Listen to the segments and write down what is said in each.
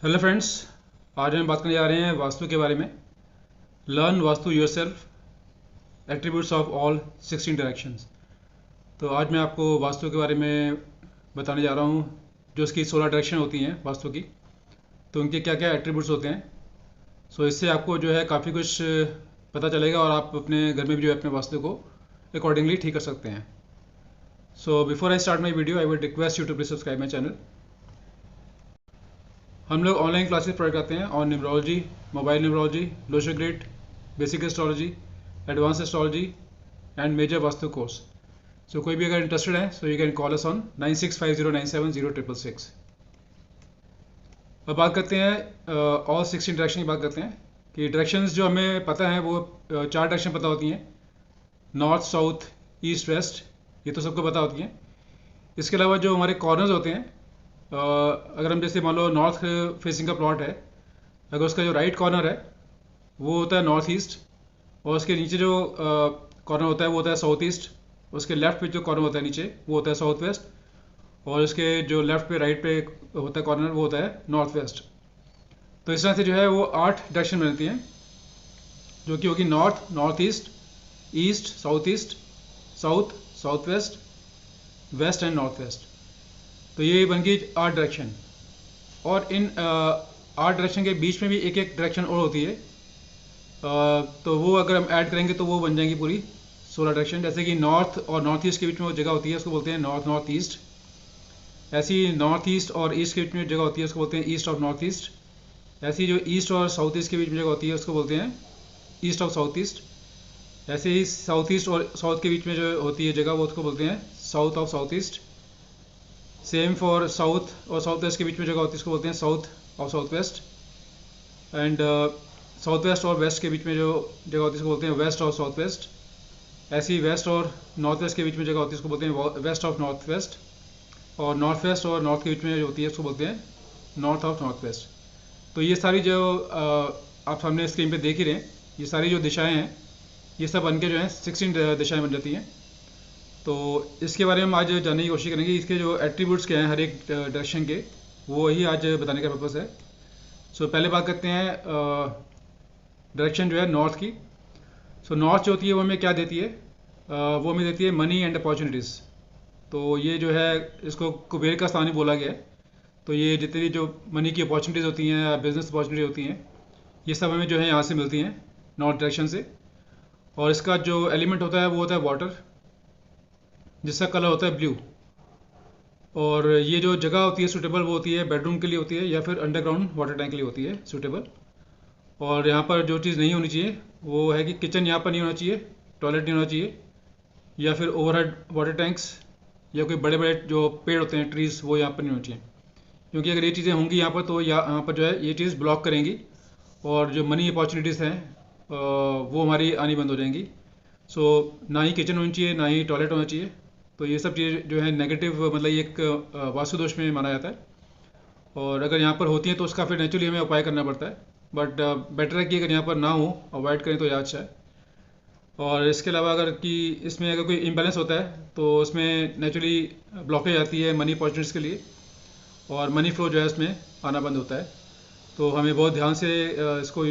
Hello friends, आज हम बात करने जा रहे हैं वास्तु के बारे में। Learn vastu yourself, attributes of all 16 directions. तो आज मैं आपको वास्तु के बारे में बताने जा रहा हूँ। जो इसकी 16 डायरेक्शन होती हैं वास्तु की, तो उनके क्या क्या एट्रीब्यूट्स होते हैं। सो इससे आपको जो है काफ़ी कुछ पता चलेगा और आप अपने घर में भी जो है अपने वास्तु को अकॉर्डिंगली ठीक कर सकते हैं। So before I start my video, I would request you to please subscribe my channel. हम लोग ऑनलाइन क्लासेस प्रोवाइड करते हैं on numerology, mobile numerology, Lo Shu grid, basic astrology, advance astrology and major vastu course. So कोई भी अगर interested है so you can call us on 9650970666। अब बात करते हैं ऑल 16 डायरेक्शन की बात करते हैं कि डायरेक्शंस जो हमें पता है वो चार डायरेक्शन पता होती हैं: नॉर्थ, साउथ, ईस्ट, वेस्ट। ये तो सबको पता होती हैं। इसके अलावा जो हमारे कॉर्नर्स होते हैं, अगर हम जैसे मान लो नॉर्थ फेसिंग का प्लॉट है, अगर उसका जो राइट कॉर्नर है वो होता है नॉर्थ ईस्ट, और उसके नीचे जो कॉर्नर होता है वो होता है साउथ ईस्ट, उसके लेफ्ट पे जो कॉर्नर होता है नीचे वो होता है साउथ वेस्ट, और उसके जो लेफ्ट पे राइट पे होता है कॉर्नर वो होता है नॉर्थ वेस्ट। तो इस तरह से जो है वो 8 डायरेक्शन बनती हैं, जो कि होगी north, north east, east, south, south west, west and north west. तो ये बन गई 8 डायरेक्शन। और इन 8 डायरेक्शन के बीच में भी एक एक डायरेक्शन और होती है, तो वो अगर हम ऐड करेंगे तो वो बन जाएंगी पूरी 16 डायरेक्शन। जैसे कि नॉर्थ और नॉर्थ ईस्ट के बीच में वो जगह होती है, उसको बोलते हैं नॉर्थ नॉर्थ ईस्ट। ऐसी नॉर्थ ईस्ट और ईस्ट के बीच में जगह होती है, उसको बोलते हैं ईस्ट ऑफ नॉर्थ ईस्ट। ऐसी जो ईस्ट और साउथ ईस्ट के बीच में जगह होती है उसको बोलते हैं ईस्ट ऑफ साउथ ईस्ट। ऐसे ही साउथ ईस्ट और साउथ के बीच में जो होती है जगह वो उसको बोलते हैं south of south east. Same for south और साउथ वेस्ट के बीच में जगह होती है, इसको बोलते हैं south of south waste. And south west और वेस्ट के बीच में जो जगह होती है इसको बोलते हैं वेस्ट ऑफ साउथ वेस्ट। ऐसी वेस्ट और नॉर्थ वेस्ट के बीच में जगह होती है इसको बोलते हैं वेस्ट ऑफ नॉर्थ वेस्ट। और नॉर्थ वेस्ट और नॉर्थ के बीच में जो होती है उसको बोलते हैं नॉर्थ ऑफ नॉर्थ वेस्ट। तो ये सारी जो आप सामने स्क्रीन पे देख ही रहे हैं, ये सारी जो दिशाएं हैं ये सब बन के जो है 16 दिशाएं बन जाती हैं। तो इसके बारे में हम आज जानने की कोशिश करेंगे, इसके जो एट्रीब्यूट्स क्या हैं हर एक डायरेक्शन के, वो ही आज बताने का पर्पज़ है। सो पहले बात करते हैं डायरेक्शन जो है नॉर्थ की। सो नॉर्थ जो होती है वो हमें क्या देती है, वो हमें देती है मनी एंड अपॉर्चुनिटीज़। तो ये जो है इसको कुबेर का स्थान ही बोला गया है। तो ये जितनी जो मनी की अपॉर्चुनिटीज़ होती हैं या बिजनेस अपॉर्चुनिटी होती हैं ये सब हमें जो है यहाँ से मिलती हैं नॉर्थ डायरेक्शन से। और इसका जो एलिमेंट होता है वो होता है वाटर, जिसका कलर होता है ब्लू। और ये जो जगह होती है सूटेबल वो होती है बेडरूम के लिए होती है या फिर अंडरग्राउंड वाटर टैंक के लिए होती है सूटेबल। और यहाँ पर जो चीज़ नहीं होनी चाहिए वो है कि किचन यहाँ पर नहीं होना चाहिए, टॉयलेट नहीं होना चाहिए, या फिर ओवरहेड वाटर टैंक्स या कोई बड़े बड़े जो पेड़ होते हैं ट्रीज़ वो यहाँ पर नहीं होनी चाहिए। क्योंकि अगर ये चीज़ें होंगी यहाँ पर तो यहाँ पर जो है ये चीज़ ब्लॉक करेंगी और जो मनी अपॉर्चुनिटीज़ हैं वो हमारी आनी बंद हो जाएंगी। सो ना ही किचन होनी चाहिए ना ही टॉयलेट होना चाहिए। तो ये सब चीज़ें जो है नेगेटिव, मतलब ये एक वास्तु दोष में माना जाता है। और अगर यहाँ पर होती हैं तो उसका फिर नेचुरली हमें उपाय करना पड़ता है, बट बेटर है कि अगर यहाँ पर ना हो अवॉइड करें तो ज़्यादा अच्छा है। और इसके अलावा अगर कि इसमें अगर कोई इम्बैलेंस होता है तो उसमें नेचुरली ब्लॉकेज आती है मनी अपॉर्चुनिटीज़ के लिए, और मनी फ्लो जो है उसमें आना बंद होता है। तो हमें बहुत ध्यान से इसको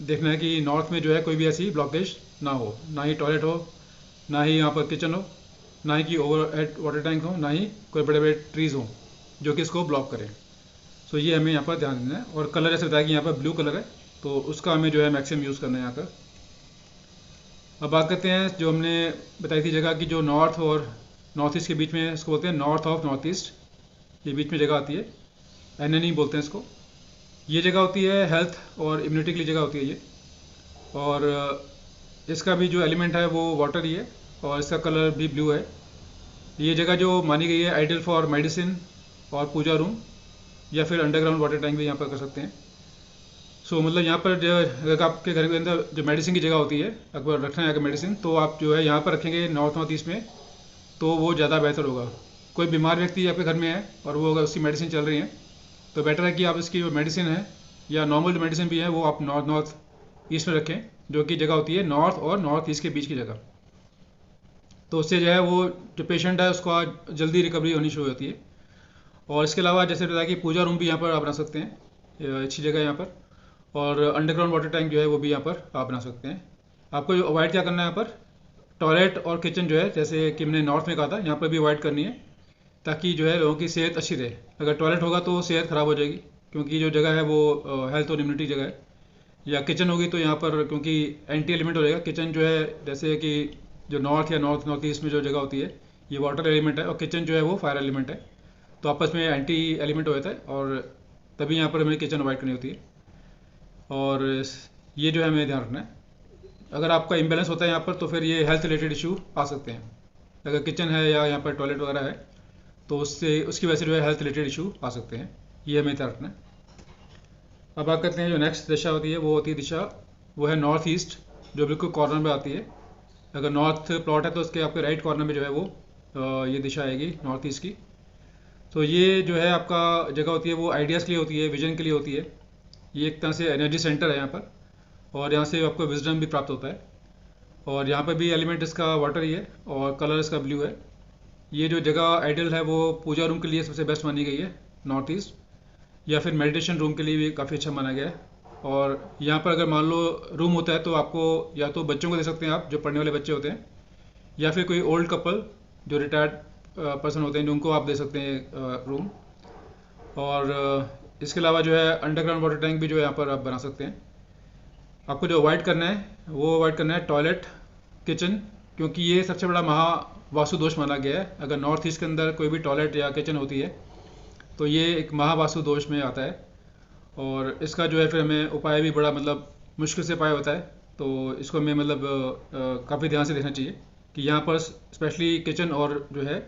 देखना है कि नॉर्थ में जो है कोई भी ऐसी ब्लॉकेज ना हो, ना ही टॉयलेट हो, ना ही यहाँ पर किचन हो, ना ही कि ओवर हेड वाटर टैंक हो, ना ही कोई बड़े बड़े ट्रीज़ हों जो कि इसको ब्लॉक करें। सो ये हमें यहाँ पर ध्यान देना है। और कलर जैसे बताया कि यहाँ पर ब्लू कलर है तो उसका हमें जो है मैक्सिमम यूज़ करना है यहाँ का। अब बात करते हैं जो हमने बताई थी जगह की, जो नॉर्थ और नॉर्थ ईस्ट के बीच में, इसको बोलते हैं नॉर्थ ऑफ नॉर्थ ईस्ट। ये बीच में जगह आती है, एनएनई बोलते हैं इसको। ये जगह होती है हेल्थ और इम्यूनिटी के लिए जगह होती है ये। और इसका भी जो एलिमेंट है वो वाटर ही है और इसका कलर भी ब्लू है। ये जगह जो मानी गई है आइडियल फॉर मेडिसिन और पूजा रूम, या फिर अंडरग्राउंड वाटर टैंक भी यहाँ पर कर सकते हैं। सो मतलब यहाँ पर जो अगर आपके घर के अंदर जो मेडिसिन की जगह होती है, अगर रखना है अगर मेडिसिन, तो आप जो है यहाँ पर रखेंगे नॉर्थ नॉर्थ ईस्ट में, तो वो ज़्यादा बेहतर होगा। कोई बीमार व्यक्ति आपके घर में है और वो अगर उसकी मेडिसिन चल रही है तो बेटर है कि आप इसकी जो मेडिसिन है या नॉर्मल जो मेडिसिन भी है वो आप नॉर्थ नॉर्थ ईस्ट में रखें, जो कि जगह होती है नॉर्थ और नॉर्थ ईस्ट के बीच की जगह। तो उससे जो है वो जो पेशेंट है उसको जल्दी रिकवरी होनी शुरू होती है। और इसके अलावा जैसे बताया कि पूजा रूम भी यहाँ पर आप बना सकते हैं। अच्छी जगह है यहाँ पर। और अंडरग्राउंड वाटर टैंक जो है वो भी यहाँ पर आप बना सकते हैं। आपको जो अवॉइड क्या करना है यहाँ पर, टॉयलेट और किचन जो है, जैसे कि मैंने नॉर्थ में कहा था, यहाँ पर भी अवॉइड करनी है, ताकि जो है लोगों की सेहत अच्छी रहे। अगर टॉयलेट होगा तो सेहत ख़राब हो जाएगी, क्योंकि जो जगह है वो हेल्थ और इम्यूनिटी जगह है। या किचन होगी तो यहाँ पर क्योंकि एंटी एलिमेंट हो जाएगा। किचन जो है जैसे कि जो नॉर्थ या नॉर्थ ईस्ट में जो जगह होती है ये वाटर एलिमेंट है, और किचन जो है वो फायर एलिमेंट है, तो आपस में एंटी एलिमेंट हो जाता है, और तभी यहाँ पर हमें किचन अवॉइड करनी होती है। और ये जो है हमें ध्यान रखना है। अगर आपका इम्बेलेंस होता है यहाँ पर तो फिर ये हेल्थ रिलेटेड इशू आ सकते हैं। अगर किचन है या यहाँ पर टॉयलेट वगैरह है तो उससे उसकी वजह से जो है हेल्थ रिलेटेड इशू आ सकते हैं। ये हमें ध्यान रखना है। अब बात करते हैं जो नेक्स्ट दिशा होती है, वो होती है दिशा, वो है नॉर्थ ईस्ट, जो बिल्कुल कॉर्नर में आती है। अगर नॉर्थ प्लॉट है तो उसके आपके राइट कॉर्नर में जो है वो ये दिशा आएगी नॉर्थ ईस्ट की। तो ये जो है आपका जगह होती है वो आइडियाज़ के लिए होती है, विजन के लिए होती है। ये एक तरह से एनर्जी सेंटर है यहाँ पर, और यहाँ से आपको विजडम भी प्राप्त होता है। और यहाँ पर भी एलिमेंट इसका वाटर ही है, और कलर इसका ब्लू है। ये जो जगह आइडियल है वो पूजा रूम के लिए सबसे बेस्ट मानी गई है नॉर्थ ईस्ट, या फिर मेडिटेशन रूम के लिए भी काफ़ी अच्छा माना गया है। और यहाँ पर अगर मान लो रूम होता है तो आपको या तो बच्चों को दे सकते हैं आप, जो पढ़ने वाले बच्चे होते हैं, या फिर कोई ओल्ड कपल जो रिटायर्ड पर्सन होते हैं, जो उनको आप दे सकते हैं रूम। और इसके अलावा जो है अंडरग्राउंड वाटर टैंक भी जो है यहाँ पर आप बना सकते हैं। आपको जो अवॉइड करना है वो अवॉइड करना है टॉयलेट, किचन, क्योंकि ये सबसे बड़ा महावास्तु दोष माना गया है। अगर नॉर्थ ईस्ट के अंदर कोई भी टॉयलेट या किचन होती है तो ये एक महावास्तु दोष में आता है, और इसका जो है फिर हमें उपाय भी बड़ा मतलब मुश्किल से उपाय होता है। तो इसको हमें मतलब काफ़ी ध्यान से देखना चाहिए कि यहाँ पर स्पेशली किचन और जो है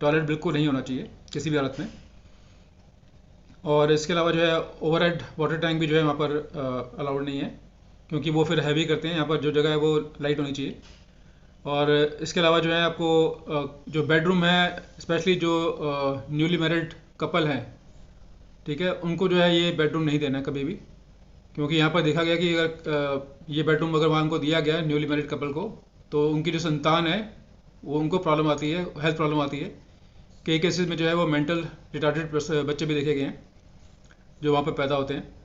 टॉयलेट बिल्कुल नहीं होना चाहिए किसी भी हालत में। और इसके अलावा जो है ओवरहेड वाटर टैंक भी जो है वहाँ पर अलाउड नहीं है, क्योंकि वो फिर हैवी करते हैं। यहाँ पर जो जगह है वो लाइट होनी चाहिए। और इसके अलावा जो है आपको जो बेडरूम है, स्पेशली जो न्यूली मैरिड कपल हैं, ठीक है, उनको जो है ये बेडरूम नहीं देना है कभी भी, क्योंकि यहाँ पर देखा गया कि अगर ये बेडरूम अगर वहाँ उनको दिया गया न्यूली मैरिड कपल को, तो उनकी जो संतान है वो उनको प्रॉब्लम आती है, हेल्थ प्रॉब्लम आती है। कई केसेस में जो है वो मेंटल रिटार्डेड बच्चे भी देखे गए हैं जो वहाँ पर पैदा होते हैं।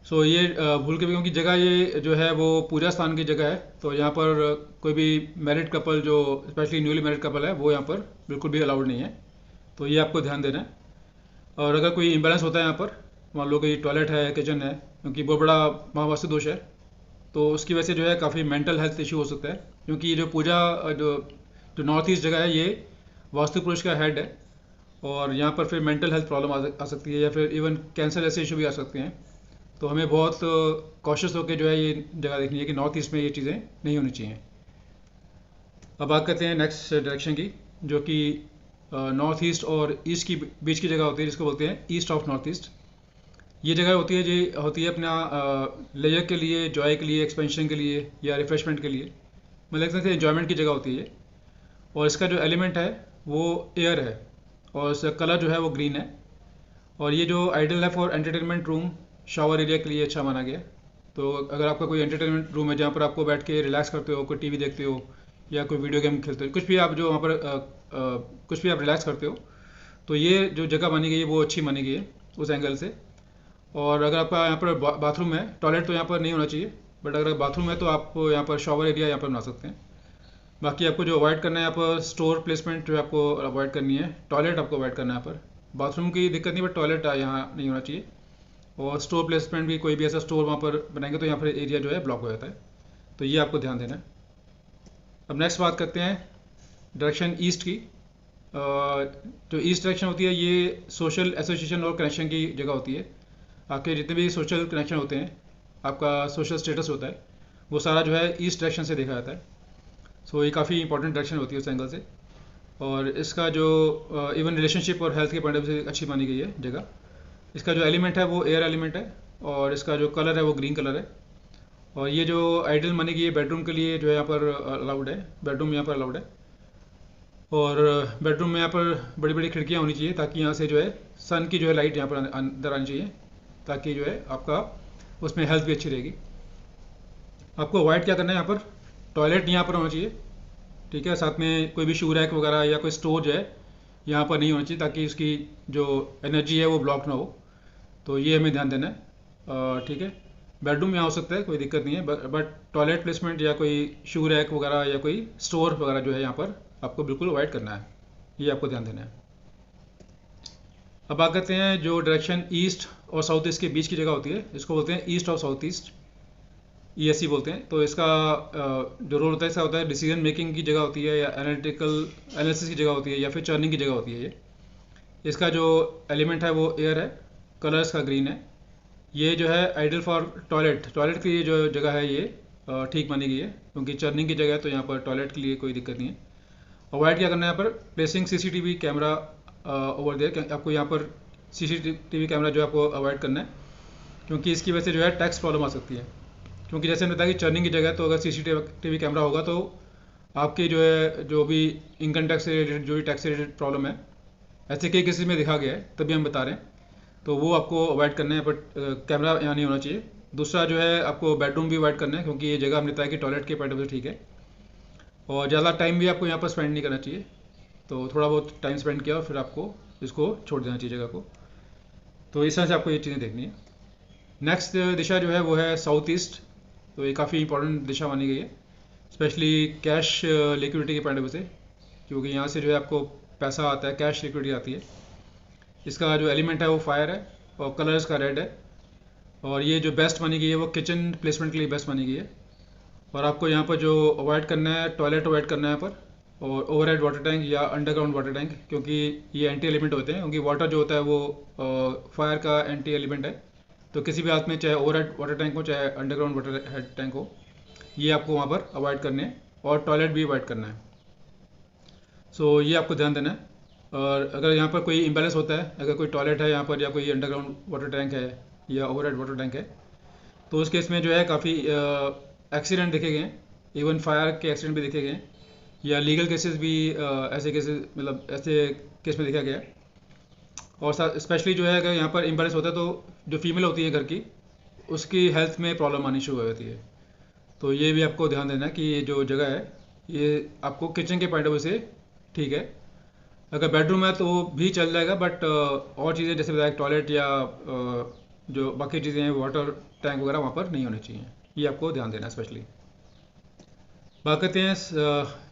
सो ये भूल के भी, क्योंकि जगह ये जो है वो पूजा स्थान की जगह है, तो यहाँ पर कोई भी मैरिड कपल जो स्पेशली न्यूली मैरिड कपल है वो यहाँ पर बिल्कुल भी अलाउड नहीं है। तो ये आपको ध्यान देना है। और अगर कोई इम्बैलेंस होता है यहाँ पर, मान लो कि टॉयलेट है, किचन है, क्योंकि बहुत बड़ा महावास्तु दोष है, तो उसकी वजह से जो है काफ़ी मेंटल हेल्थ इशू हो सकता है। क्योंकि ये जो पूजा जो जो नॉर्थ ईस्ट जगह है ये वास्तु पुरुष का हेड है, और यहाँ पर फिर मेंटल हेल्थ प्रॉब्लम आ सकती है, या फिर इवन कैंसर जैसे इशू भी आ सकते हैं। तो हमें बहुत कॉशियस होकर जो है ये जगह देखनी है कि नॉर्थ ईस्ट में ये चीज़ें नहीं होनी चाहिए। अब बात करते हैं नेक्स्ट डायरेक्शन की, जो कि नॉर्थ ईस्ट और ईस्ट की बीच की जगह होती है, जिसको बोलते हैं ईस्ट ऑफ नॉर्थ ईस्ट। ये जगह होती है जो होती है अपना लेजर के लिए, जॉय के लिए, एक्सपेंशन के लिए, या रिफ्रेशमेंट के लिए, मतलब एक तरह से एंजॉयमेंट की जगह होती है। और इसका जो एलिमेंट है वो एयर है, और इसका कलर जो है वो ग्रीन है। और ये जो आइडियल है for entertainment room, shower area के लिए अच्छा माना गया। तो अगर आपका कोई एंटरटेनमेंट रूम है जहाँ पर आपको बैठ के रिलैक्स करते हो, कोई टीवी देखते हो या कोई वीडियो गेम खेलते हो, कुछ भी आप जो वहाँ पर कुछ भी आप रिलैक्स करते हो, तो ये जो जगह मानी गई है वो अच्छी मानी गई है उस एंगल से। और अगर आपका यहाँ पर बाथरूम है, टॉयलेट तो यहाँ पर नहीं होना चाहिए, बट अगर बाथरूम है तो आप यहाँ पर शावर एरिया यहाँ पर बना सकते हैं। बाकी आपको जो अवॉइड करना है यहाँ पर स्टोर प्लेसमेंट जो आपको अवॉइड करनी है, टॉयलेट आपको अवॉइड करना है यहाँ पर। बाथरूम की दिक्कत नहीं, बट टॉयलेट यहाँ नहीं होना चाहिए। और स्टोर प्लेसमेंट भी, कोई भी ऐसा स्टोर वहाँ पर बनाएंगे तो यहाँ पर एरिया जो है ब्लॉक हो जाता है, तो ये आपको ध्यान देना है। अब नेक्स्ट बात करते हैं डायरेक्शन ईस्ट की। जो ईस्ट डायरेक्शन होती है ये सोशल एसोसिएशन और कनेक्शन की जगह होती है। आपके जितने भी सोशल कनेक्शन होते हैं, आपका सोशल स्टेटस होता है, वो सारा जो है ईस्ट डायरेक्शन से देखा जाता है। सो ये काफ़ी इंपॉर्टेंट डायरेक्शन होती है उस एंगल से। और इसका जो इवन रिलेशनशिप और हेल्थ के पॉइंट ऑफ व्यू से अच्छी मानी गई है जगह। इसका जो एलिमेंट है वो एयर एलिमेंट है, और इसका जो कलर है वो ग्रीन कलर है। और ये जो आइडियल मानी गई है बेडरूम के लिए जो है यहाँ पर अलाउड है, बेडरूम यहाँ पर अलाउड है। और बेडरूम में यहाँ पर बड़ी बड़ी खिड़कियाँ होनी चाहिए, ताकि यहाँ से जो है सन की जो है लाइट यहाँ पर अंदर आनी चाहिए, ताकि जो है आपका उसमें हेल्थ भी अच्छी रहेगी। आपको अवॉइड क्या करना है, यहाँ पर टॉयलेट यहाँ पर होना चाहिए, ठीक है। साथ में कोई भी शू रैक वगैरह या कोई स्टोर जो है यहाँ पर नहीं होना चाहिए, ताकि उसकी जो एनर्जी है वो ब्लॉक ना हो। तो ये हमें ध्यान देना है। ठीक है, बेडरूम यहाँ हो सकता है, कोई दिक्कत नहीं है, बट टॉयलेट प्लेसमेंट या कोई शू रैक वगैरह या कोई स्टोर वगैरह जो है यहाँ पर आपको बिल्कुल अवॉइड करना है, ये आपको ध्यान देना है। अब बात करते हैं जो डायरेक्शन ईस्ट और साउथ ईस्ट के बीच की जगह होती है, इसको बोलते हैं ईस्ट और साउथ ईस्ट, ESE बोलते हैं। तो इसका जो रोल होता है, इसका होता है डिसीजन मेकिंग की जगह होती है, या एनालिटिकल एनालिसिस की जगह होती है, या फिर चर्निंग की जगह होती है। ये इसका जो एलिमेंट है वो एयर है, कलर्स का ग्रीन है। ये जो है आइडियल फॉर टॉयलेट के लिए जो जगह है ये ठीक मानी गई है, क्योंकि चर्निंग की जगह है, तो यहाँ पर टॉयलेट के लिए कोई दिक्कत नहीं है। अवॉइड क्या करना है यहाँ पर, placing CCTV camera over there, आपको यहाँ पर CCTV कैमरा जो है आपको अवॉइड करना है, क्योंकि इसकी वजह से जो है टैक्स प्रॉब्लम आ सकती है। क्योंकि जैसे हमने बताया कि चर्निंग की जगह है, तो अगर CCTV कैमरा होगा तो आपकी जो है जो भी इनकम टैक्स से रिलेटेड जो भी टैक्स से रिलेटेड प्रॉब्लम है, ऐसे कई केसेस में दिखा गया है, तभी हम बता रहे हैं, तो वो आपको अवॉइड करना है, बट कैमरा यहाँ नहीं होना चाहिए। दूसरा जो है आपको बेडरूम भी अवॉइड करना है, क्योंकि ये जगह हमने बताया कि टॉयलेट के पॉइंट ऑफ व्यू ठीक है, और ज़्यादा टाइम भी आपको यहाँ पर स्पेंड नहीं करना चाहिए। तो थोड़ा बहुत टाइम स्पेंड किया और फिर आपको इसको छोड़ देना चाहिए जगह को। तो इस तरह से आपको ये चीज़ें देखनी है। नेक्स्ट दिशा जो है वो है साउथ ईस्ट। तो ये काफ़ी इंपॉर्टेंट दिशा मानी गई है, स्पेशली कैश लिक्विडिटी के पॉइंट ऑफ व्यू से, क्योंकि यहाँ से जो है आपको पैसा आता है, कैश लिक्विडिटी आती है। इसका जो एलिमेंट है वो फायर है, और कलर्स का रेड है, और ये जो बेस्ट मानी गई है वो किचन प्लेसमेंट के लिए बेस्ट मानी गई है। और आपको यहाँ पर जो अवॉइड करना है, टॉयलेट अवॉइड करना है यहाँ पर, और ओवरहेड वाटर टैंक या अंडरग्राउंड वाटर टैंक, क्योंकि ये एंटी एलिमेंट होते हैं, क्योंकि वाटर जो होता है वो फायर का एंटी एलिमेंट है। तो किसी भी हालत में, चाहे ओवरहेड वाटर टैंक हो चाहे अंडरग्राउंड वाटर हेड टैंक हो, ये आपको वहाँ पर अवॉइड करने हैं, और टॉयलेट भी अवॉइड करना है। सो ये आपको ध्यान देना है। और अगर यहाँ पर कोई इम्बैलेंस होता है, अगर कोई टॉयलेट है यहाँ पर, या कोई अंडरग्राउंड वाटर टैंक है या ओवरहेड वाटर टैंक है, तो उस केस में जो है काफ़ी एक्सीडेंट देखे गए हैं, इवन फायर के एक्सीडेंट भी देखे गए हैं, या लीगल केसेस भी ऐसे केसेस, मतलब ऐसे केस में देखा गया है। और स्पेशली जो है अगर यहाँ पर इम्बैलेंस होता है, तो जो फीमेल होती है घर की, उसकी हेल्थ में प्रॉब्लम आनी शुरू हो जाती है। तो ये भी आपको ध्यान देना है कि ये जो जगह है ये आपको किचन के पॉइंट ऑफ व्यू से ठीक है। अगर बेडरूम है तो भी चल जाएगा, बट और चीज़ें जैसे बताया टॉयलेट या जो बाकी चीज़ें हैं, वाटर टैंक वगैरह वहाँ पर नहीं होने चाहिए, ये आपको ध्यान देना है स्पेशली। बात करते हैं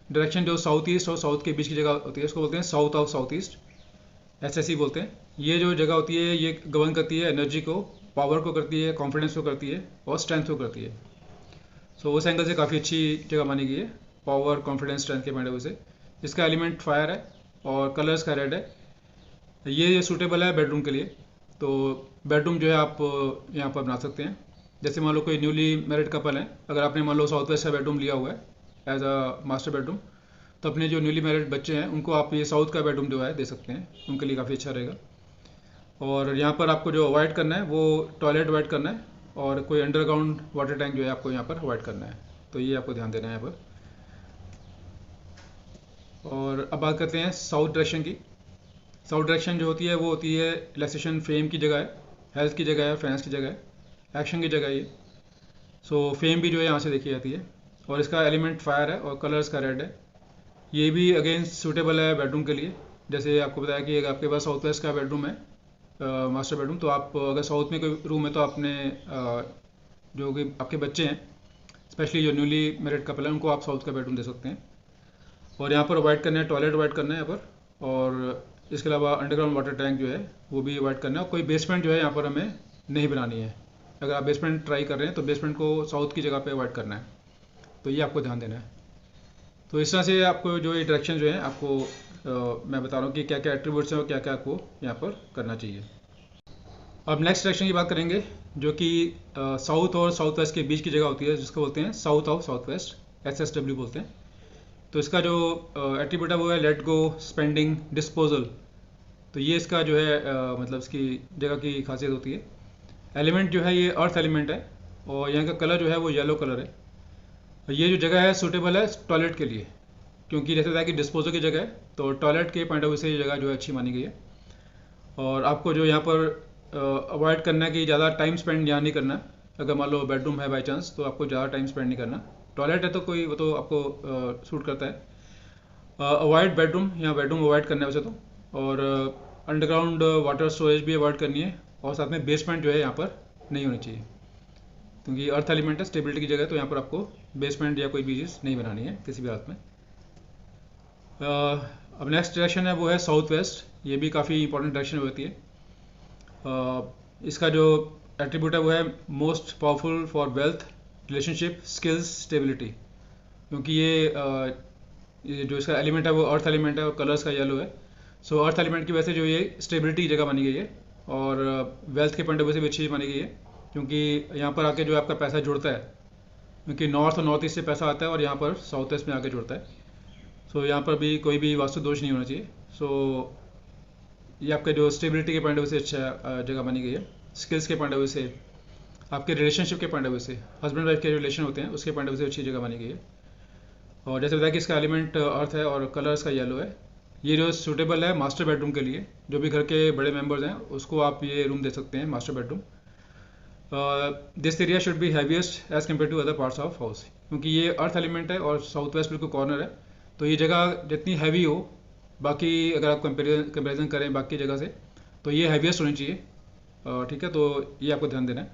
डायरेक्शन जो साउथ ईस्ट और साउथ के बीच की जगह होती है, इसको बोलते हैं south of south east, SSE बोलते हैं। ये जो जगह होती है ये गवर्न करती है एनर्जी को, पावर को करती है, कॉन्फिडेंस को करती है, और स्ट्रेंथ को करती है। सो उस एंगल से काफ़ी अच्छी जगह मानी गई है, पावर, कॉन्फिडेंस, स्ट्रेंथ के पॉइंट ऑफ व्यू से। इसका एलिमेंट फायर है, और कलर्स का रेड है। ये सूटेबल है बेडरूम के लिए। तो बेडरूम जो है आप यहाँ पर बना सकते हैं। जैसे मान लो कोई न्यूली मैरिड कपल है, अगर आपने मान लो साउथ वेस्ट का बेडरूम लिया हुआ है एज अ मास्टर बेडरूम, तो अपने जो न्यूली मैरिड बच्चे हैं उनको आप ये साउथ का बेडरूम जो है दे सकते हैं, उनके लिए काफ़ी अच्छा रहेगा। और यहाँ पर आपको जो अवॉइड करना है वो टॉयलेट अवॉइड करना है, और कोई अंडरग्राउंड वाटर टैंक जो है आपको यहाँ पर अवॉइड करना है। तो ये आपको ध्यान देना है यहाँ पर। और अब बात करते हैं साउथ डायरेक्शन की। साउथ डायरेक्शन जो होती है वो होती है रिलैक्सेशन, फेम की जगह है, हेल्थ की जगह है, फाइनेंस की जगह है, एक्शन की जगह है ये। सो फेम भी जो है यहाँ से देखी जाती है, और इसका एलिमेंट फायर है, और कलर्स का रेड है। ये भी अगेन सूटेबल है बेडरूम के लिए। जैसे आपको बताया कि अगर आपके पास साउथ वेस्ट का बेडरूम है, मास्टर बेडरूम, तो आप अगर साउथ में कोई रूम है तो आपने जो कि आपके बच्चे हैं, स्पेशली जो न्यूली मैरिड कपल है, उनको आप साउथ का बेडरूम दे सकते हैं। और यहाँ पर अवॉइड करना है, टॉयलेट अवॉइड करना है यहाँ पर, और इसके अलावा अंडरग्राउंड वाटर टैंक जो है वो भी अवॉइड करना है। और कोई बेसमेंट जो है यहाँ पर हमें नहीं बनानी है। अगर आप बेसमेंट ट्राई कर रहे हैं तो बेसमेंट को साउथ की जगह पे अवॉइड करना है। तो ये आपको ध्यान देना है। तो इस तरह से आपको जो ये डायरेक्शन जो है आपको मैं बता रहा हूँ कि क्या क्या एट्रीब्यूट्स हैं और क्या क्या आपको यहाँ पर करना चाहिए। अब नेक्स्ट डायरेक्शन की बात करेंगे, जो कि साउथ और साउथ वेस्ट के बीच की जगह होती है, जिसको बोलते हैं south of south waste, SSW बोलते हैं। तो इसका जो एट्रीब्यूट है वो है लेट गो, स्पेंडिंग, डिस्पोजल। तो ये इसका जो है मतलब इसकी जगह की खासियत होती है। एलिमेंट जो है ये अर्थ एलिमेंट है, और यहाँ का कलर जो है वो येलो कलर है। ये जो जगह है सूटेबल है टॉयलेट के लिए, क्योंकि जैसे था कि डिस्पोजल की जगह है, तो टॉयलेट के पॉइंट ऑफ व्यू से ये जगह जो है अच्छी मानी गई है। और आपको जो यहाँ पर अवॉइड करना है कि ज़्यादा टाइम स्पेंड यहाँ नहीं करना। अगर मान लो बेडरूम है बाई चांस, तो आपको ज़्यादा टाइम स्पेंड नहीं करना। टॉयलेट है तो कोई वो तो आपको सूट करता है। अवॉइड बेडरूम, यहाँ बेडरूम अवॉइड करना है वैसे तो। और अंडरग्राउंड वाटर स्टोरेज भी अवॉइड करनी है, और साथ में बेसमेंट जो है यहाँ पर नहीं होनी चाहिए, क्योंकि अर्थ एलिमेंट है, स्टेबिलिटी की जगह है, तो यहाँ पर आपको बेसमेंट या कोई भी चीज़ नहीं बनानी है किसी भी हालत में। अब नेक्स्ट डायरेक्शन है वो है साउथ वेस्ट। ये भी काफ़ी इंपॉर्टेंट डायरेक्शन होती है। इसका जो एट्रीब्यूट है वो है most powerful for wealth, relationship, skills, stability. क्योंकि ये जो इसका एलिमेंट है वो अर्थ एलिमेंट है और कलर्स का येलो है। सो अर्थ एलिमेंट की वजह से जो ये स्टेबिलिटी की जगह बनी गई है और वेल्थ के पॉइंट ऑफ व्यू से भी अच्छी बनी गई है, क्योंकि यहाँ पर आके जो आपका पैसा जुड़ता है, क्योंकि नॉर्थ और नॉर्थ ईस्ट से पैसा आता है और यहाँ पर साउथ वेस्ट में आके जुड़ता है। सो यहाँ पर भी कोई भी वास्तु दोष नहीं होना चाहिए। सो ये आपके जो स्टेबिलिटी के पॉइंट ऑफ व्यू से अच्छा जगह बनी गई है। स्किल्स के पॉइंट ऑफ व्यू से, आपके रिलेशनशिप के पॉइंट ऑफ व्यू से, हस्बैंड वाइफ के रिलेशन होते हैं उसके पॉइंट ऑफ व्यू से अच्छी जगह बनी गई है। और जैसे बताया कि इसका एलिमेंट अर्थ है और कलर इसका येलो है। ये जो सूटेबल है मास्टर बेडरूम के लिए, जो भी घर के बड़े मेंबर्स हैं उसको आप ये रूम दे सकते हैं, master bedroom. This area should be heaviest as compare to other parts of house, क्योंकि ये अर्थ एलिमेंट है और साउथ वेस्ट बिल्कुल कॉर्नर है, तो ये जगह जितनी हैवी हो, बाकी अगर आप कंपेरिजन करें बाकी जगह से, तो ये हैवीएस्ट होनी चाहिए। ठीक है, तो ये आपको ध्यान देना है।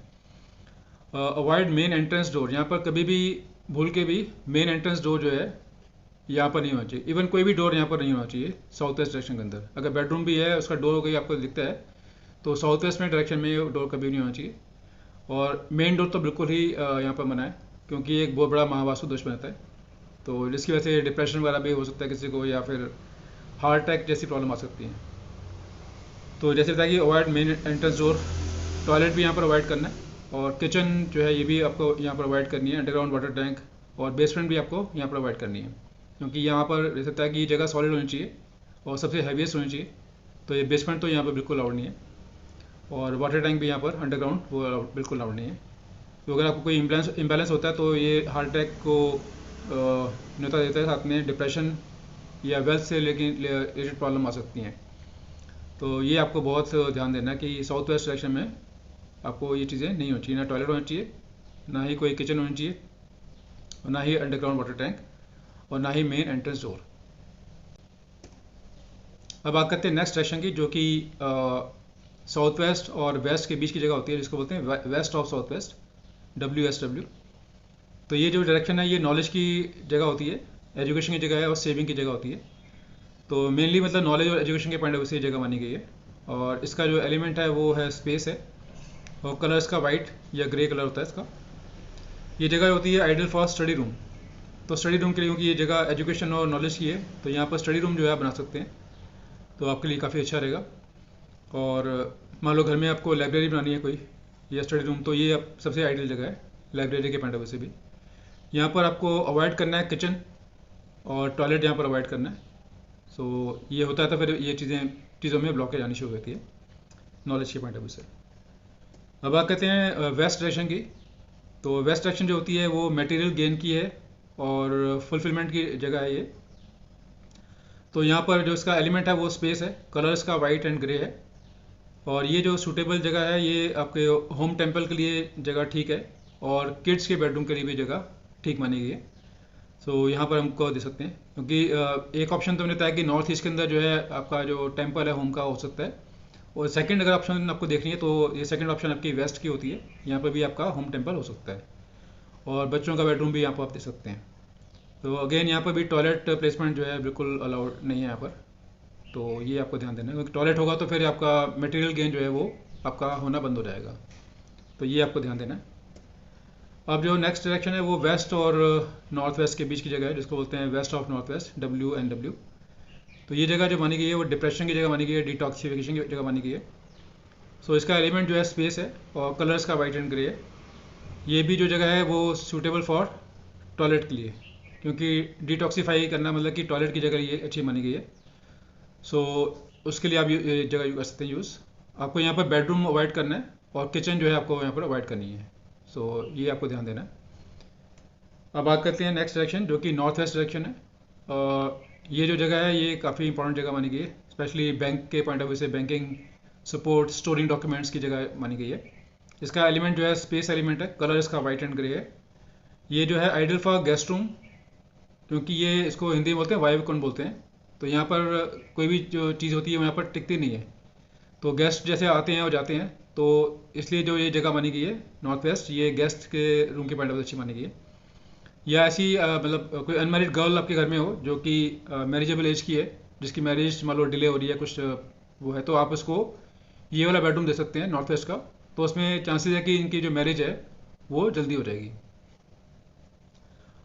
Avoid main entrance door. यहाँ पर कभी भी भूल के भी मेन एंट्रेंस डोर जो है यहाँ पर नहीं होना चाहिए। इवन कोई भी डोर यहाँ पर नहीं होना चाहिए साउथ वेस्ट डायरेक्शन के अंदर। अगर बेडरूम भी है उसका डोर कहीं आपको दिखता है तो साउथ वेस्ट में डायरेक्शन में डोर कभी नहीं होना चाहिए। और मेन डोर तो बिल्कुल ही यहाँ पर मना है, क्योंकि एक बहुत बड़ा महावास्तु दोष बनता है, तो जिसकी वजह से डिप्रेशन वगैरह भी हो सकता है किसी को, या फिर हार्ट अटैक जैसी प्रॉब्लम आ सकती है। तो जैसे बताया कि avoid main entrance door. Toilet भी यहाँ पर अवॉइड करना है, और किचन जो है ये भी आपको यहाँ पर अवॉइड करनी है। अंडरग्राउंड वाटर टैंक और बेसमेंट भी आपको यहाँ पर अवॉइड करनी है, क्योंकि यहाँ पर जैसे बताया कि ये जगह सॉलिड होनी चाहिए और सबसे हैवीएस्ट होनी चाहिए, तो ये बेसमेंट तो यहाँ पर बिल्कुल अलाउड नहीं है। और वाटर टैंक भी यहाँ पर अंडरग्राउंड वो बिल्कुल अलाउड नहीं है। तो अगर आपको कोई इम्बैलेंस होता है तो ये हार्ट अटैक को न्योता देता है, साथ में डिप्रेशन या वेल्थ से रिलेटेड प्रॉब्लम आ सकती हैं। तो ये आपको बहुत ध्यान देना है कि साउथ वेस्ट डायरेक्शन में आपको ये चीज़ें नहीं होनी चाहिए, ना टॉयलेट होना चाहिए, ना ही कोई किचन होनी चाहिए, और ना ही अंडरग्राउंड वाटर टैंक, और ना ही मेन एंट्रेंस डोर। अब बात करते हैं नेक्स्ट डायरेक्शन की, जो कि साउथ वेस्ट और वेस्ट के बीच की जगह होती है, जिसको बोलते हैं west of south west, WSW। तो ये जो डायरेक्शन है ये नॉलेज की जगह होती है, एजुकेशन की जगह है और सेविंग की जगह होती है। तो मेनली मतलब नॉलेज और एजुकेशन के पॉइंट ऑफ व्यू से ये जगह मानी गई है। और इसका जो एलिमेंट है वो है स्पेस है, और कलर इसका वाइट या ग्रे कलर होता है इसका। ये जगह होती है आइडियल फॉर स्टडी रूम। तो स्टडी रूम के लिए, क्योंकि ये जगह एजुकेशन और नॉलेज की है, तो यहाँ पर स्टडी रूम जो है आप बना सकते हैं, तो आपके लिए काफ़ी अच्छा रहेगा। और मान लो घर में आपको लाइब्रेरी बनानी है कोई, या स्टडी रूम, तो ये सबसे आइडियल जगह है लाइब्रेरी के पॉइंट ऑफ व्यू से भी। यहाँ पर आपको अवॉइड करना है किचन और टॉयलेट, यहाँ पर अवॉइड करना है। सो ये होता है तो फिर ये चीज़ों में ब्लॉकेज आनी शुरू होती है नॉलेज के पॉइंट ऑफ व्यू से। अब बात करते हैं वेस्ट डायरेक्शन की। तो वेस्ट डायरेक्शन जो होती है वो मटेरियल गेन की है और फुलफिलमेंट की जगह है ये। तो यहाँ पर जो इसका एलिमेंट है वो स्पेस है, कलर इसका वाइट एंड ग्रे है। और ये जो सूटेबल जगह है ये आपके होम टेम्पल के लिए जगह ठीक है, और किड्स के बेडरूम के लिए भी जगह ठीक मानी गई है। सो यहाँ पर हमको दे सकते हैं, क्योंकि एक ऑप्शन तो हमने बताया कि नॉर्थ ईस्ट के अंदर जो है आपका जो टेम्पल है होम का हो सकता है, और सेकंड अगर ऑप्शन आपको देखनी है तो ये सेकंड ऑप्शन आपकी वेस्ट की होती है, यहाँ पर भी आपका होम टेम्पल हो सकता है, और बच्चों का बेडरूम भी यहाँ पर आप दे सकते हैं। तो अगेन यहाँ पर भी टॉयलेट प्लेसमेंट जो है बिल्कुल अलाउड नहीं है यहाँ पर, तो ये आपको ध्यान देना है, क्योंकि टॉयलेट होगा तो फिर आपका मटेरियल गेन जो है वो आपका होना बंद हो जाएगा, तो ये आपको ध्यान देना है। अब जो नेक्स्ट डायरेक्शन है वो वेस्ट और नॉर्थ वेस्ट के बीच की जगह है, जिसको बोलते हैं west of north west, WNW। तो ये जगह जो मानी गई है वो डिप्रेशन की जगह मानी गई है, डिटॉक्सिफिकेशन की जगह मानी गई है। सो इसका एलिमेंट जो है स्पेस है, और कलर्स का वाइट एंड ग्रे है। ये भी जो जगह है वो सूटेबल फॉर टॉयलेट के लिए, क्योंकि डिटॉक्सीफाई करना मतलब कि टॉयलेट की जगह ये अच्छी मानी गई है। सो उसके लिए आप ये जगह यूज कर सकते हैं यूज़। आपको यहाँ पर बेडरूम अवॉइड करना है, और किचन जो है आपको यहाँ पर अवॉइड करनी है। सो ये आपको ध्यान देना है। अब बात करते हैं नेक्स्ट डायरेक्शन, जो कि नॉर्थ वेस्ट डायरेक्शन है। ये जो जगह है ये काफ़ी इंपॉर्टेंट जगह मानी गई है, स्पेशली बैंक के पॉइंट ऑफ व्यू से, बैंकिंग सपोर्ट, स्टोरिंग डॉक्यूमेंट्स की जगह मानी गई है। इसका एलिमेंट जो है स्पेस एलिमेंट है, कलर इसका वाइट एंड ग्रे है। ये जो है आइडियल फॉर गेस्ट रूम, क्योंकि ये इसको हिंदी में बोलते हैं वायु कुंड बोलते हैं। तो यहाँ पर कोई भी जो चीज़ होती है वो यहाँ पर टिकती नहीं है, तो गेस्ट जैसे आते हैं और जाते हैं, तो इसलिए जो ये जगह मानी गई है नॉर्थ वेस्ट, ये गेस्ट के रूम के पॉइंट ऑफ व्यू अच्छी मानी गई है। या ऐसी मतलब कोई अनमैरिड गर्ल आपके घर में हो जो कि मैरिजेबल एज की है, जिसकी मैरिज मान लो डिले हो रही है कुछ वो है, तो आप उसको ये वाला बेडरूम दे सकते हैं नॉर्थ वेस्ट का। तो उसमें चांसेस है कि इनकी जो मैरिज है वो जल्दी हो जाएगी।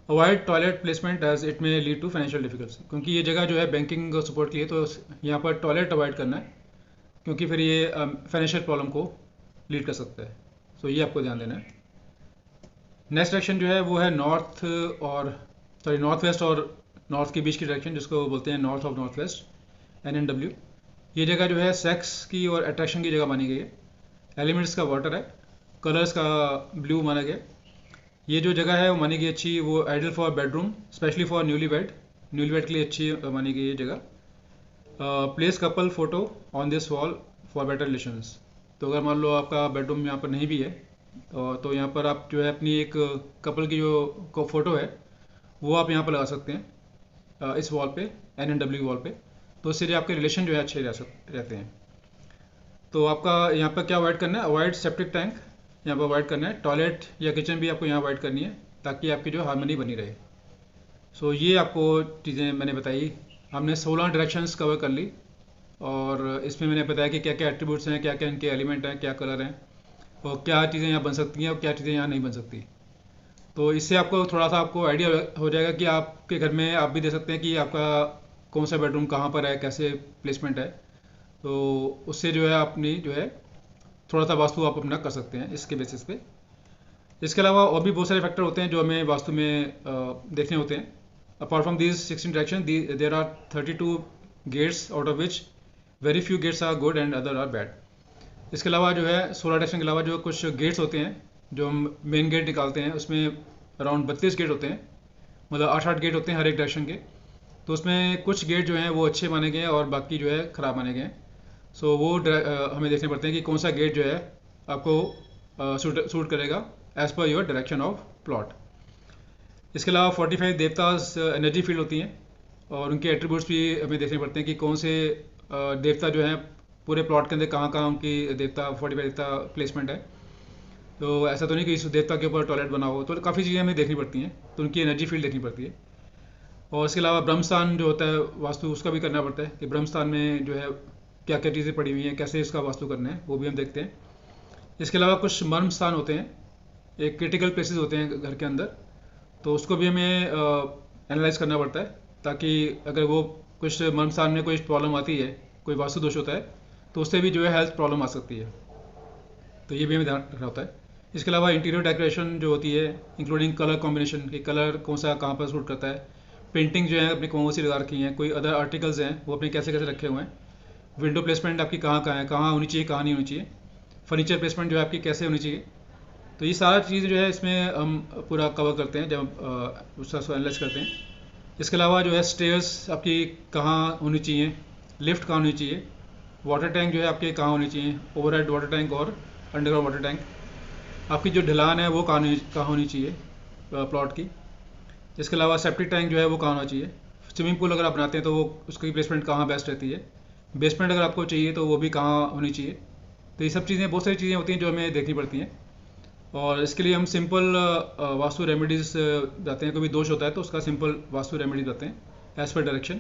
Avoid toilet placement as it may lead to financial difficulty, क्योंकि ये जगह जो है बैंकिंग सपोर्ट के लिए, तो यहाँ पर टॉयलेट अवॉइड करना है, क्योंकि फिर ये फाइनेंशियल प्रॉब्लम को लीड कर सकता है। सो ये आपको ध्यान देना है। नेक्स्ट डायरेक्शन जो है वो है नॉर्थ वेस्ट और नॉर्थ के बीच की डायरेक्शन, जिसको बोलते हैं north of north waste, NNW। ये जगह जो है सेक्स की और अट्रैक्शन की जगह मानी गई है। एलिमेंट्स का वाटर है, कलर्स का ब्लू माना गया। ये जो जगह है वो मानी गई अच्छी, वो ideal for bedroom, specially for newly wed के लिए अच्छी मानी गई ये जगह। Place couple photo on this wall for better relations. तो अगर मान लो आपका बेडरूम यहाँ पर नहीं भी है तो यहाँ पर आप जो है अपनी एक कपल की जो फोटो है वो आप यहाँ पर लगा सकते हैं इस वॉल पे, NNW वॉल पे। तो उससे जो आपके रिलेशन जो है अच्छे रहते हैं। तो आपका यहाँ पर क्या अवॉइड करना है, अवॉइड सेप्टिक टैंक यहाँ पर अवॉइड करना है। टॉयलेट या किचन भी आपको यहाँ अवॉइड करनी है, ताकि आपकी जो हार्मनी बनी रहे। सो ये आपको चीज़ें मैंने बताई। हमने 16 डायरेक्शंस कवर कर ली, और इसमें मैंने बताया कि क्या क्या एट्रीब्यूट्स हैं, क्या क्या इनके एलिमेंट हैं, क्या कलर हैं, और क्या चीज़ें यहाँ बन सकती हैं और क्या चीज़ें यहाँ नहीं बन सकती। तो इससे आपको थोड़ा सा आपको आइडिया हो जाएगा कि आपके घर में आप भी दे सकते हैं कि आपका कौन सा बेडरूम कहाँ पर है, कैसे प्लेसमेंट है। तो उससे जो है अपनी जो है थोड़ा सा वास्तु आप अपना कर सकते हैं इसके बेसिस पे। इसके अलावा और भी बहुत सारे फैक्टर होते हैं जो हमें वास्तु में देखने होते हैं। Apart from these 16 direction, there are 32 gates, out of which very few gates are good and other are bad. इसके अलावा जो है 16 डायरेक्शन के अलावा जो कुछ गेट्स होते हैं जो हम मेन गेट निकालते हैं, उसमें अराउंड 32 गेट होते हैं, मतलब 8-8 गेट होते हैं हर एक डायरेक्शन के। तो उसमें कुछ गेट जो हैं वो अच्छे माने गए हैं और बाकी जो है ख़राब माने गए हैं। सो वो हमें देखने पड़ते हैं कि कौन सा गेट जो है आपको सूट करेगा as per your direction of plot. इसके अलावा 45 देवताज एनर्जी फील्ड होती हैं, और उनके एट्रीब्यूट्स भी हमें देखने पड़ते हैं कि कौन से देवता जो हैं पूरे प्लॉट के अंदर कहाँ कहाँ उनकी 45 देवता प्लेसमेंट है। तो ऐसा तो नहीं कि इस देवता के ऊपर टॉयलेट बना हो, तो काफ़ी चीज़ें हमें देखनी पड़ती हैं, तो उनकी एनर्जी फील्ड देखनी पड़ती है। और इसके अलावा ब्रह्मस्थान जो होता है वास्तु, उसका भी करना पड़ता है कि ब्रह्मस्थान में जो है क्या क्या चीज़ें पड़ी हुई हैं, कैसे इसका वास्तु करना है, वो भी हम देखते हैं। इसके अलावा कुछ मर्म स्थान होते हैं, एक क्रिटिकल प्लेसेस होते हैं घर के अंदर, तो उसको भी हमें एनालाइज करना पड़ता है, ताकि अगर वो कुछ मर्म स्थान में कोई प्रॉब्लम आती है, कोई वास्तु दोष होता है, तो उससे भी जो है हेल्थ प्रॉब्लम आ सकती है। तो ये भी हमें ध्यान रखना होता है। इसके अलावा इंटीरियर डेकोरेशन जो होती है, इंक्लूडिंग कलर कॉम्बिनेशन, कि कलर कौन सा कहाँ पर सूट करता है, पेंटिंग जो है अपनी कौन सी लगा रखी हैं, कोई अदर आर्टिकल्स हैं वो अपने कैसे कैसे रखे हुए हैं, विंडो प्लेसमेंट आपकी कहाँ कहाँ है, कहाँ होनी चाहिए कहाँ नहीं होनी चाहिए, फर्नीचर प्लेसमेंट जो है आपकी कैसे होनी चाहिए। तो ये सारा चीज़ जो है इसमें हम पूरा कवर करते हैं जब उसका एनालाइज करते हैं। इसके अलावा जो है स्टेयर्स आपकी कहाँ होनी चाहिए, लिफ्ट कहाँ होनी चाहिए, वाटर टैंक जो है आपके कहाँ होनी चाहिए, ओवरहेड वाटर टैंक और अंडरग्राउंड वाटर टैंक, आपकी जो ढलान है वो कहाँ होनी चाहिए प्लॉट की। इसके अलावा सेप्टिक टैंक जो है वो कहाँ होना चाहिए, स्विमिंग पूल अगर आप बनाते हैं तो वो उसकी प्लेसमेंट कहाँ बेस्ट रहती है, बेसमेंट अगर आपको चाहिए तो वो भी कहाँ होनी चाहिए। तो ये सब चीज़ें, बहुत सारी चीज़ें होती हैं जो हमें देखनी पड़ती हैं, और इसके लिए हम सिंपल वास्तु रेमेडीज़ जाते हैं। कभी दोष होता है तो उसका सिंपल वास्तु रेमेडीज जाते हैं एज पर डायरेक्शन।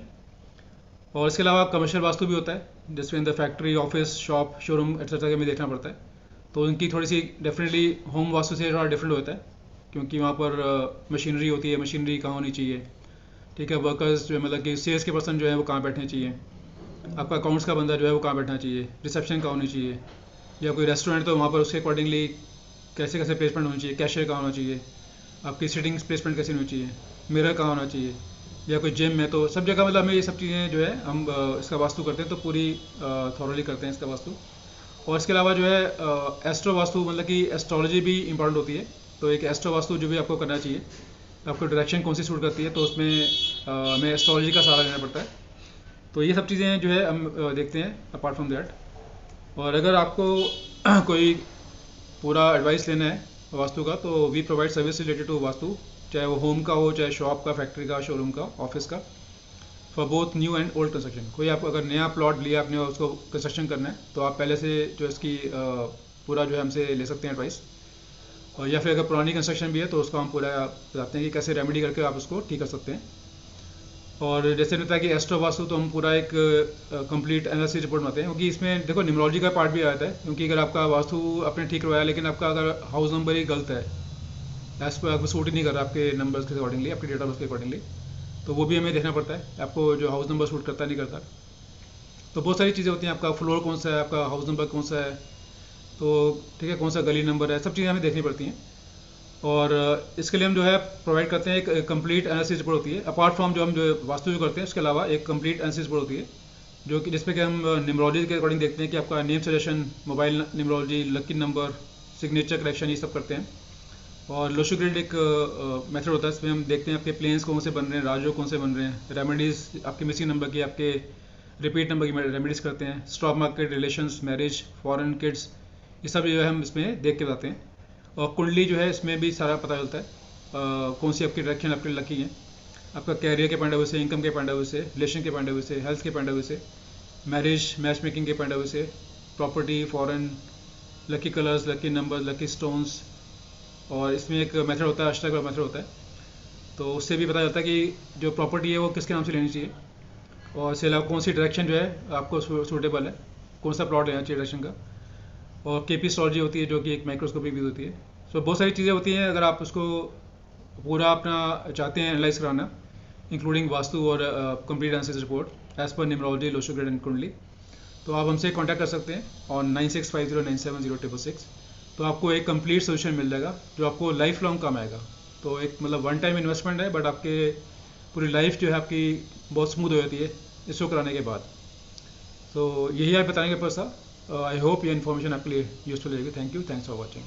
और इसके अलावा कमर्शियल वास्तु भी होता है, जिसमें in the factory, office, shop, showroom etcetera हमें देखना पड़ता है। तो उनकी थोड़ी सी डेफिनेटली होम वास्तु से थोड़ा डिफरेंट होता है, क्योंकि वहाँ पर मशीनरी होती है, मशीनरी कहाँ होनी चाहिए, ठीक है, वर्कर्स जो है मतलब कि सेल्स के पर्सन जो है वो कहाँ बैठने चाहिए, आपका अकाउंट्स का बंदा जो है वो कहाँ बैठना चाहिए, रिसेप्शन कहाँ होनी चाहिए, या कोई रेस्टोरेंट तो वहाँ पर उसके अकॉर्डिंगली कैसे कैसे प्लेसमेंट होनी चाहिए, कैशियर कहाँ होना चाहिए, आपकी सीटिंग प्लेसमेंट कैसी होनी चाहिए, मिरर कहाँ होना चाहिए, या कोई जिम है, तो सब जगह मतलब हमें ये सब चीज़ें जो है हम इसका वास्तु करते हैं, तो पूरी थॉरली करते हैं इसका वास्तु। और इसके अलावा जो है एस्ट्रो वास्तु, मतलब कि एस्ट्रोलॉजी भी इंपॉर्टेंट होती है। तो एक एस्ट्रो वास्तु जो भी आपको करना चाहिए, आपको डायरेक्शन कौन सी सूट करती है, तो उसमें हमें एस्ट्रोलॉजी का सहारा लेना पड़ता है। तो ये सब चीज़ें जो है हम देखते हैं अपार्ट फ्रॉम दैट। और अगर आपको कोई पूरा एडवाइस लेना है वास्तु का, तो we provide service related to vastu, चाहे वो होम का हो, चाहे शॉप का, फैक्ट्री का, शोरूम का, ऑफिस का, for both new and old construction. कोई आप अगर नया प्लॉट लिया आपने और उसको कंस्ट्रक्शन करना है, तो आप पहले से जो इसकी पूरा जो है हमसे ले सकते हैं एडवाइस। और या फिर अगर पुरानी कंस्ट्रक्शन भी है तो उसको हम पूरा बताते हैं कि कैसे रेमेडी करके आप उसको ठीक कर सकते हैं। और जैसे होता है कि एस्ट्रो वास्तु तो हम पूरा एक कंप्लीट एनालिसिस रिपोर्ट बनाते हैं, क्योंकि इसमें देखो न्यूमरोलॉजी का पार्ट भी आता है। क्योंकि अगर आपका वास्तु आपने ठीक करवाया लेकिन आपका अगर हाउस नंबर ही गलत है, एज पर आपको सूट ही नहीं कर रहा आपके नंबर्स के अकॉर्डिंगली, आपके डेट ऑफ बर्थ के अकॉर्डिंगली, तो वो भी हमें देखना पड़ता है आपको जो हाउस नंबर सूट करता नहीं करता। तो बहुत सारी चीज़ें होती हैं, आपका फ्लोर कौन सा है, आपका हाउस नंबर कौन सा है, तो ठीक है, कौन सा गली नंबर है, सब चीज़ें हमें देखनी पड़ती हैं। और इसके लिए हम जो है प्रोवाइड करते हैं एक कंप्लीट एनालिसिस रिपोर्ट होती है। अपार्ट फ्रॉम जो हम जो वास्तु जो करते हैं उसके अलावा एक कंप्लीट एनालिसिस रिपोर्ट होती है, जो कि जिसमें कि हम न्यूमरोलॉजी के अकॉर्डिंग देखते हैं कि आपका name suggestion, mobile numerology, lucky number, signature correction, ये सब करते हैं। और लोशो ग्रिड एक मेथड होता है, इसमें हम देखते हैं आपके प्लेन्स कौन से बन रहे हैं, राजयोग कौन से बन रहे हैं, रेमेडीज़ आपके मिसिंग नंबर की, आपके रिपीट नंबर की रेमेडीज़ करते हैं, stock market, relations, marriage, foreign, kids, ये सब जो है हम इसमें देख के बताते हैं। और कुंडली जो है इसमें भी सारा पता चलता है कौन सी आपकी डायरेक्शन आपके लकी है, आपका कैरियर के पॉइंट ऑफ व्यू से, इनकम के पॉइंट ऑफ व्यू से, रिलेशन के पॉइंट ऑफ व्यू से, हेल्थ के पॉइंट ऑफ व्यू से, मैरिज मैच मेकिंग के पॉइंट ऑफ व्यू से, property, foreign, lucky colours, lucky number, lucky stones. और इसमें एक मेथड होता है, अष्टक मेथड होता है, तो उससे भी पता चलता है कि जो प्रॉपर्टी है वो किसके नाम से लेनी चाहिए, और इसके अलावा कौन सी डायरेक्शन जो है आपको सूटेबल है, कौन सा प्लॉट लेना चाहिए डायरेक्शन का। और केपी एस्ट्रोलॉजी होती है जो कि एक माइक्रोस्कोपिक भी होती है। सो बहुत सारी चीज़ें होती हैं, अगर आप उसको पूरा अपना चाहते हैं एनालाइज कराना, इंक्लूडिंग वास्तु और complete analysis report as per numerology, Lo Shu grid and kundli, तो आप हमसे कांटेक्ट कर सकते हैं ऑन 96509706। तो आपको एक कंप्लीट सोल्यूशन मिल जाएगा जो आपको लाइफ लॉन्ग काम आएगा। तो एक मतलब वन टाइम इन्वेस्टमेंट है, बट आपके पूरी लाइफ जो है आपकी बहुत स्मूथ हो जाती है इसको कराने के बाद। तो यही आप बताने के पर्पज़ था। आई होप ये इन्फॉर्मेशन आपके लिए यूजफुल रहेगी। Thank you, thanks for watching.